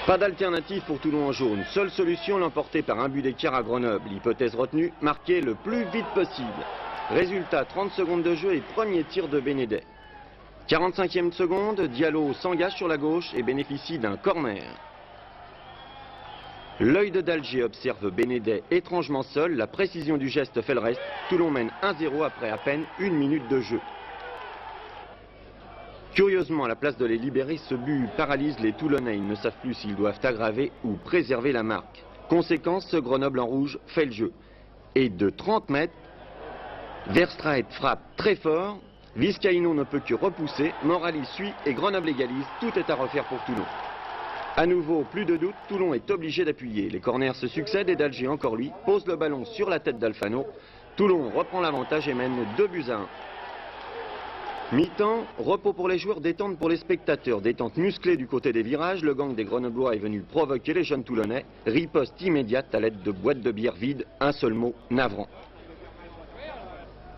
Pas d'alternative pour Toulon en jaune. Seule solution, l'emporter par un but d'écart à Grenoble. L'hypothèse retenue, marquer le plus vite possible. Résultat, 30 secondes de jeu et premier tir de Bénédet. 45e seconde, Diallo s'engage sur la gauche et bénéficie d'un corner. L'œil de d'Alger observe Bénédet étrangement seul. La précision du geste fait le reste. Toulon mène 1-0 après à peine 1 minute de jeu. Curieusement, à la place de les libérer, ce but paralyse les Toulonnais. Ils ne savent plus s'ils doivent aggraver ou préserver la marque. Conséquence, ce Grenoble en rouge fait le jeu. Et de 30 mètres, Verstraete frappe très fort. Vizcaíno ne peut que repousser. Morali suit et Grenoble égalise. Tout est à refaire pour Toulon. À nouveau, plus de doute, Toulon est obligé d'appuyer. Les corners se succèdent et d'Alger, encore lui, pose le ballon sur la tête d'Alfano. Toulon reprend l'avantage et mène 2-1. Mi-temps, repos pour les joueurs, détente pour les spectateurs. Détente musclée du côté des virages. Le gang des Grenoblois est venu provoquer les jeunes Toulonnais. Riposte immédiate à l'aide de boîtes de bière vides. Un seul mot, navrant.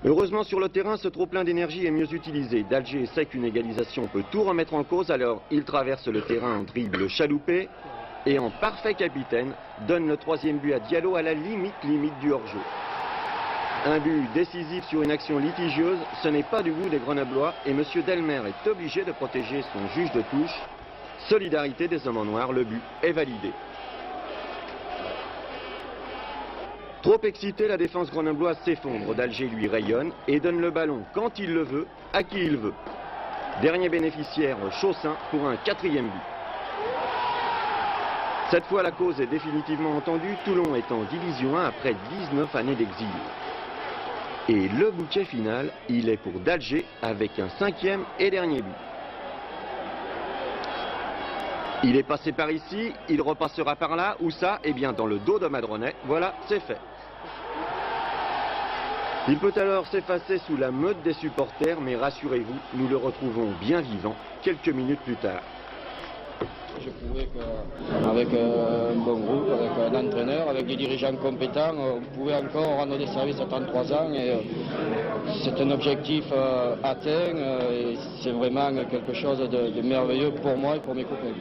Heureusement, sur le terrain, ce trop-plein d'énergie est mieux utilisé. D'Alger sait qu'une égalisation peut tout remettre en cause, alors il traverse le terrain en dribble chaloupé et en parfait capitaine, donne le 3e but à Diallo à la limite du hors-jeu. Un but décisif sur une action litigieuse, ce n'est pas du goût des Grenoblois et M. Delmer est obligé de protéger son juge de touche. Solidarité des hommes en noir, le but est validé. Trop excité, la défense grenobloise s'effondre. D'Alger lui rayonne et donne le ballon quand il le veut, à qui il veut. Dernier bénéficiaire, Chaussin, pour un 4e but. Cette fois, la cause est définitivement entendue. Toulon est en division 1 après 19 années d'exil. Et le bouquet final, il est pour d'Alger avec un 5e et dernier but. Il est passé par ici, il repassera par là, où ça? Eh bien dans le dos de Madronet, voilà, c'est fait. Il peut alors s'effacer sous la meute des supporters, mais rassurez-vous, nous le retrouvons bien vivant quelques minutes plus tard. Je trouvais qu'avec un bon groupe, avec un entraîneur, avec des dirigeants compétents, on pouvait encore rendre des services à 33 ans et c'est un objectif atteint et c'est vraiment quelque chose de merveilleux pour moi et pour mes copains.